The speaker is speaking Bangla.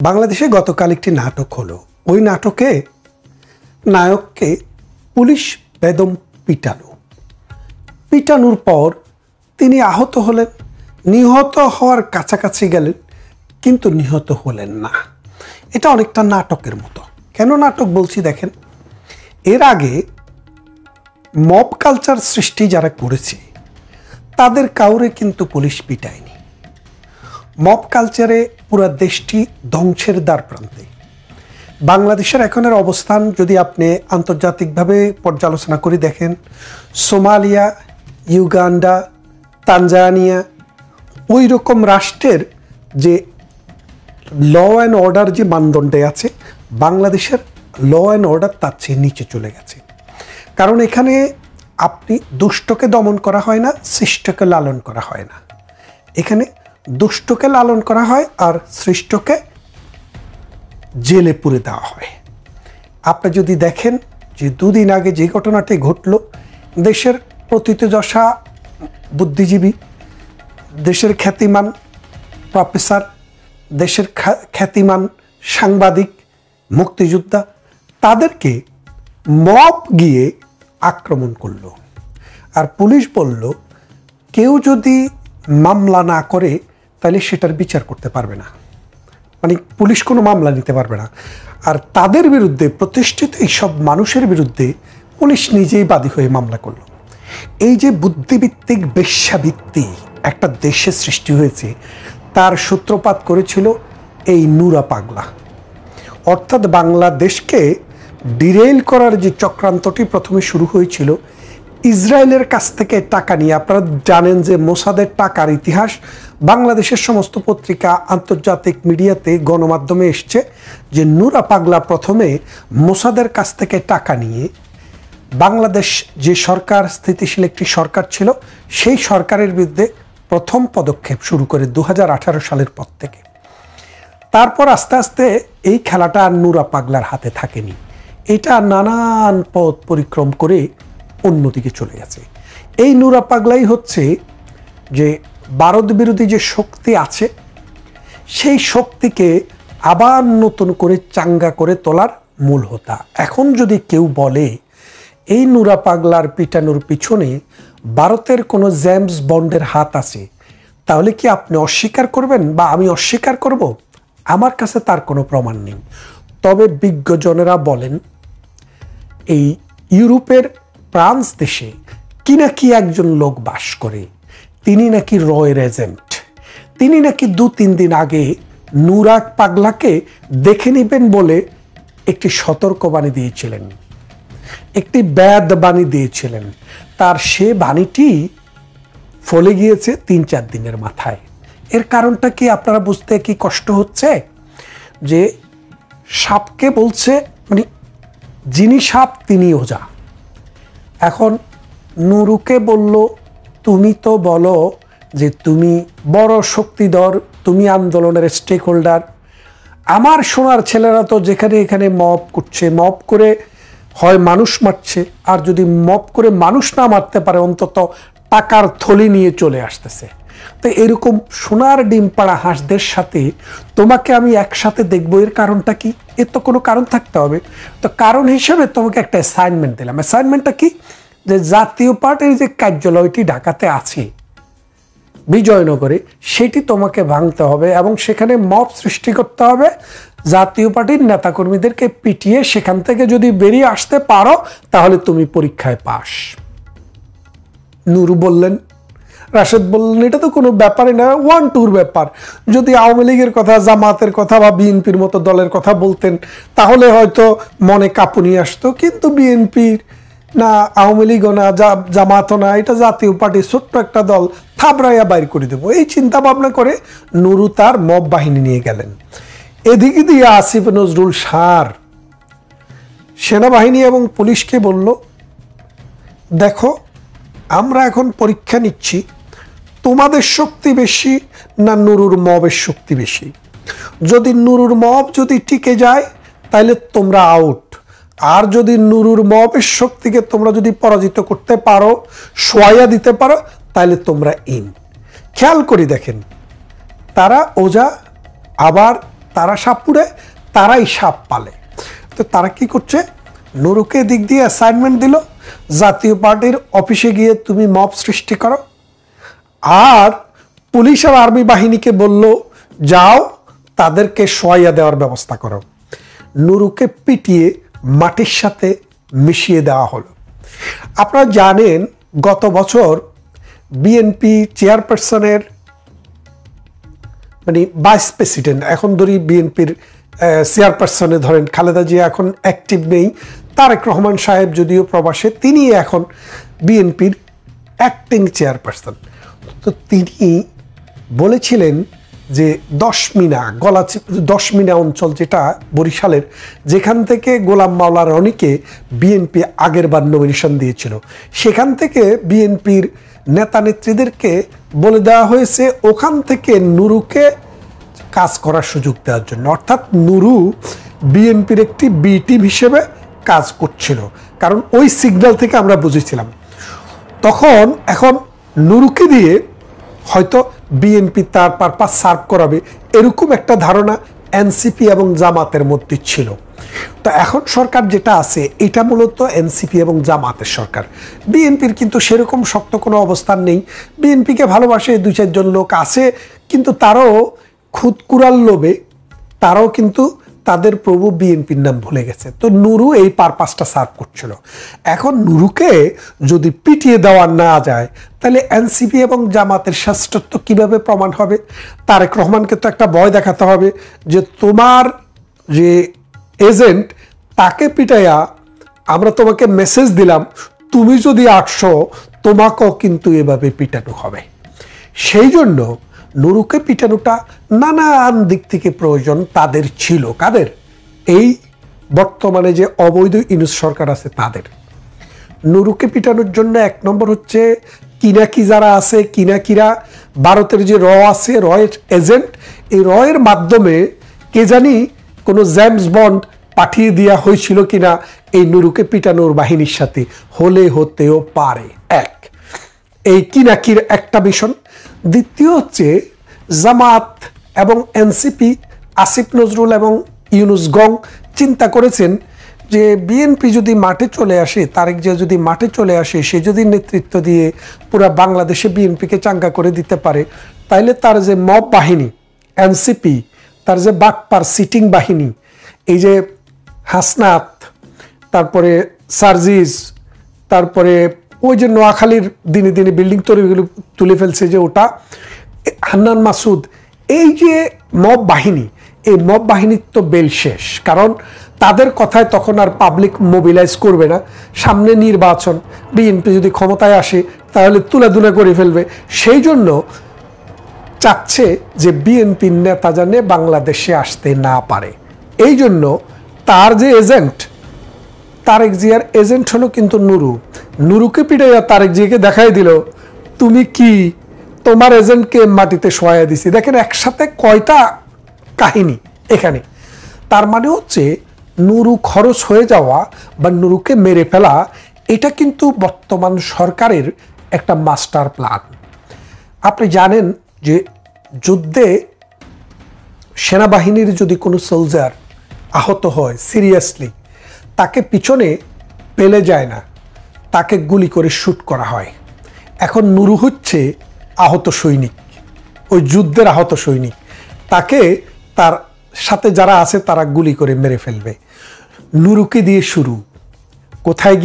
বাংলাদেশে গতকাল একটি নাটক হলো। ওই নাটকে নায়ককে পুলিশ বেদম পিটানোর পর তিনি আহত হলেন, নিহত হওয়ার কাছাকাছি গেলেন, কিন্তু নিহত হলেন না। এটা অনেকটা নাটকের মতো। কেন নাটক বলছি দেখেন, এর আগে মব কালচার সৃষ্টি যারা করেছে তাদের কাউরে কিন্তু পুলিশ পিটায়নি। মব কালচারে পুরো দেশটি ধ্বংসের দ্বার প্রান্তে। বাংলাদেশের এখনের অবস্থান যদি আপনি আন্তর্জাতিকভাবে পর্যালোচনা করে দেখেন, সোমালিয়া, ইউগান্ডা, তানজানিয়া, ওই রকম রাষ্ট্রের যে ল অ্যান্ড অর্ডার যে মানদণ্ডে আছে, বাংলাদেশের ল অ্যান্ড অর্ডার তার চেয়ে নিচে চলে গেছে। কারণ এখানে আপনি দুষ্টকে দমন করা হয় না, সৃষ্টকে লালন করা হয় না। এখানে দুষ্টকে লালন করা হয় আর সৃষ্টকে জেলে পুরে দেওয়া হয়। আপনি যদি দেখেন যে দুদিন আগে যে ঘটনাটি ঘটল, দেশের প্রথিতযশা বুদ্ধিজীবী, দেশের খ্যাতিমান প্রফেসর, দেশের খ্যাতিমান সাংবাদিক, মুক্তিযোদ্ধা, তাদেরকে মব গিয়ে আক্রমণ করলো। আর পুলিশ বলল কেউ যদি মামলা না করে তাহলে সেটার বিচার করতে পারবে না, মানে পুলিশ কোনো মামলা নিতে পারবে না। আর তাদের বিরুদ্ধে, প্রতিষ্ঠিত এইসব মানুষের বিরুদ্ধে পুলিশ নিজেই বাদী হয়ে মামলা করলো। এই যে বুদ্ধিভিত্তিক বেশ্যাভিত্তি একটা দেশে সৃষ্টি হয়েছে, তার সূত্রপাত করেছিল এই নুরা পাগলা। অর্থাৎ বাংলাদেশকে ডিরেইল করার যে চক্রান্তটি প্রথমে শুরু হয়েছিল ইসরায়েলের কাছ থেকে টাকা নিয়ে। আপনারা জানেন যে মোসাদের টাকার ইতিহাস বাংলাদেশের সমস্ত পত্রিকা, আন্তর্জাতিক মিডিয়াতে, গণমাধ্যমে এসছে যে নুরা পাগলা প্রথমে মোসাদের কাছ থেকে টাকা নিয়ে বাংলাদেশ যে সরকার, স্থিতিশীল একটি সরকার ছিল, সেই সরকারের বিরুদ্ধে প্রথম পদক্ষেপ শুরু করে 2018 সালের পর থেকে। তারপর আস্তে আস্তে এই খেলাটা আর নুরা পাগলার হাতে থাকেনি, এটা নানান পথ পরিক্রম করে অন্যদিকে চলে গেছে। এই নুরা পাগলাই হচ্ছে যে ভারত বিরোধী যে শক্তি আছে, সেই শক্তিকে আবার নতুন করে চাঙ্গা করে তোলার মূল হোতা। এখন যদি কেউ বলে এই নুরা পাগলার পিটানোর পিছনে ভারতের কোনো জেমস বন্ডের হাত আছে, তাহলে কি আপনি অস্বীকার করবেন বা আমি অস্বীকার করব? আমার কাছে তার কোনো প্রমাণ নেই। তবে বিজ্ঞজনেরা বলেন এই ইউরোপের ফ্রান্স দেশে কি নাকি একজন লোক বাস করে, তিনি নাকি রয়ের এজেন্ট। তিনি নাকি 2-3 দিন আগে নুরা পাগলাকে দেখে নেবেন বলে একটি সতর্কবাণী দিয়েছিলেন, একটি ব্যাদ বাণী দিয়েছিলেন। তার সে বাণীটি ফলে গিয়েছে 3-4 দিনের মাথায়। এর কারণটা কি আপনারা বুঝতে কি কষ্ট হচ্ছে? যে সাপকে বলছে, মানে যিনি সাপ তিনি ওজা। এখন নুরুকে বলল তুমি তো বলো যে তুমি বড় শক্তিধর, তুমি আন্দোলনের স্টেক হোল্ডার। আমার সোনার ছেলেরা তো যেখানে এখানে মব করছে, মব করে হয় মানুষ মারছে, আর যদি মব করে মানুষ না মারতে পারে অন্তত টাকার থলি নিয়ে চলে আসতেছে। তো এরকম সোনার ডিম পাড়া হাঁসদের সাথে তোমাকে আমি একসাথে দেখবো, এর কারণটা কি? এর তো কোনো কারণ থাকতে হবে। তো কারণ হিসেবে তোমাকে একটা অ্যাসাইনমেন্ট দিলাম। অ্যাসাইনমেন্টটা কি? যে জাতীয় পার্টির যে কার্যালয়টি ঢাকাতে আছে বিজয়নগরে, সেটি তোমাকে ভাঙতে হবে এবং সেখানে মব সৃষ্টি করতে হবে। জাতীয় পার্টির নেতাকর্মীদেরকে পিটিয়ে সেখান থেকে যদি বেরিয়ে আসতে পারো তাহলে তুমি পরীক্ষায় পাস। নুরু বললেন, রাশেদ বললেন এটা তো কোনো ব্যাপারই না, 1-2 ব্যাপার। যদি আওয়ামী লীগের কথা, জামাতের কথা বা বিএনপির মতো দলের কথা বলতেন তাহলে হয়তো মনে কাঁপুনি আসতো, কিন্তু বিএনপির না, আওয়ামী লীগও না, জামাতও না, এটা জাতীয় পার্টি, ছোট্ট একটা দল, থাবড়াইয়া বাইর করে দেবো, এই চিন্তা ভাবনা করে নুরু তার মব বাহিনী নিয়ে গেলেন। এদিকে দিয়ে আসিফ নজরুল সার সেনাবাহিনী এবং পুলিশকে বলল, দেখো আমরা এখন পরীক্ষা নিচ্ছি তোমাদের শক্তি বেশি না নুরুর মবের শক্তি বেশি। যদি নুরুর মব যদি টিকে যায় তাহলে তোমরা আউট, আর যদি নুরুর মবের শক্তিকে তোমরা যদি পরাজিত করতে পারো, সোয়া দিতে পারো, তাহলে তোমরা ইন। খেয়াল করে দেখেন, তারা ওজা আবার তারা সাপ পুড়ে, তারাই সাপ পালে। তো তারা কি করছে, নুরুকে দিক দিয়ে অ্যাসাইনমেন্ট দিল, জাতীয় পার্টির অফিসে গিয়ে তুমি মব সৃষ্টি করো, আর পুলিশ আর আর্মি বাহিনীকে বলল যাও তাদেরকে শোয়াইয়া দেওয়ার ব্যবস্থা করো। নুরুকে পিটিয়ে মাটির সাথে মিশিয়ে দেওয়া হলো। আপনারা জানেন গত বছর বিএনপি চেয়ারপারসনের মানে ভাইস প্রেসিডেন্ট, এখন ধরি বিএনপির চেয়ারপারসনে ধরেন খালেদা জিয়া এখন অ্যাক্টিভ নেই, তারেক রহমান সাহেব যদিও প্রবাসে, তিনি এখন বিএনপির অ্যাক্টিং চেয়ারপারসন। তো তিনি বলেছিলেন যে 10 মিনা অঞ্চল, যেটা বরিশালের, যেখান থেকে গোলাম মাওলা রনিকে বিএনপি আগের বার নমিনেশন দিয়েছিল, সেখান থেকে বিএনপির নেতা নেত্রীদেরকে বলে দেওয়া হয়েছে ওখান থেকে নুরুকে কাজ করার সুযোগ দেওয়ার জন্য। অর্থাৎ নুরু বিএনপির একটি বি টিম হিসেবে কাজ করছিল, কারণ ওই সিগন্যাল থেকে আমরা বুঝেছিলাম। তখন এখন নুরুকে দিয়ে হয়তো বিএনপি তার পারপাস সার্ভ করাবে, এরকম একটা ধারণা এনসিপি এবং জামাতের মধ্যে ছিল। তো এখন সরকার যেটা আছে এটা মূলত এনসিপি এবং জামাতের সরকার। বিএনপির কিন্তু সেরকম শক্ত কোনো অবস্থান নেই। বিএনপিকে ভালোবাসে 2-4 জন লোক আছে, কিন্তু তারাও খুদকুড়ার লোভে তারাও কিন্তু তাদের প্রভু বিএনপির নাম ভুলে গেছে। তো নুরু এই পারপাসটা সার্ভ করছিল। এখন নুরুকে যদি পিটিয়ে দেওয়া না যায় তাহলে এনসিপি এবং জামাতের শ্রেষ্ঠত্ব কিভাবে প্রমাণ হবে? তারেক রহমানকে তো একটা ভয় দেখাতে হবে যে তোমার যে এজেন্ট তাকে পিটাইয়া আমরা তোমাকে মেসেজ দিলাম, তুমি যদি 800 তোমাকেও কিন্তু এভাবে পিটানো হবে। সেই জন্য নুরুকে পিটানোটা নানান দিক থেকে প্রয়োজন তাদের ছিল। কাদের? এই বর্তমানে যে অবৈধ ইউনূস সরকার আছে তাদের। নুরুকে পিটানোর জন্য 1 নম্বর হচ্ছে কিনাকি যারা আছে, কিনাকিরা ভারতের যে আছে, রয়ের এজেন্ট, এই রয়ের মাধ্যমে কে জানি কোনো জেমস বন্ড পাঠিয়ে দেওয়া হয়েছিল কিনা এই নুরুকে পিটানোর বাহিনীর সাথে, হতেও পারে। এই কিনাকির একটা মিশন। দ্বিতীয় হচ্ছে জামাত এবং এনসিপি, আসিফ নজরুল এবং ইউনূস গং চিন্তা করেছেন যে বিএনপি যদি মাঠে চলে আসে, তারেক জিয়া যদি মাঠে চলে আসে, সে যদি নেতৃত্ব দিয়ে পুরা বাংলাদেশে বিএনপিকে চাঙ্গা করে দিতে পারে, তাইলে তার যে মব বাহিনী এনসিপি, তার যে বাটপার সিটিং বাহিনী, এই যে হাসনাত, তারপরে সার্জিস, তারপরে ওই যে নোয়াখালীর দিনে দিনে বিল্ডিং তৈরিগুলো তুলে ফেলছে যে ওটা, হান্নান মাসুদ, এই যে মব বাহিনী, এই মব বাহিনীর তো বেল শেষ। কারণ তাদের কথায় তখন আর পাবলিক মোবিলাইজ করবে না। সামনে নির্বাচন, বিএনপি যদি ক্ষমতায় আসে তাহলে তুলাধুলা করে ফেলবে। সেই জন্য চাচ্ছে যে বিএনপির নেতা জানে বাংলাদেশে আসতে না পারে। এই জন্য তার যে এজেন্ট, তারেক জিয়ার এজেন্ট হলো কিন্তু নুরু। নুরুকে পিটাইয়া তারেক জিয়াকে দেখাই দিল তুমি কি, তোমার এজেন্টকে মাটিতে শোয়া দিছি। দেখেন একসাথে কয়টা কাহিনী এখানে। তার মানে হচ্ছে নুরু খরচ হয়ে যাওয়া বা নুরুকে মেরে ফেলা, এটা কিন্তু বর্তমান সরকারের একটা মাস্টার প্ল্যান। আপনি জানেন যে যুদ্ধে সেনাবাহিনীর যদি কোনো সোলজার আহত হয় সিরিয়াসলি, তাকে পিছনে পেলে যায় না, তাকে গুলি করে শ্যুট করা হয়। এখন নুরু হচ্ছে আহত সৈনিক, ওই যুদ্ধের আহত সৈনিক, তাকে তার সাথে যারা আছে তারা গুলি করে মেরে ফেলবে। নুরুকে দিয়ে শুরু, কোথায় গিয়ে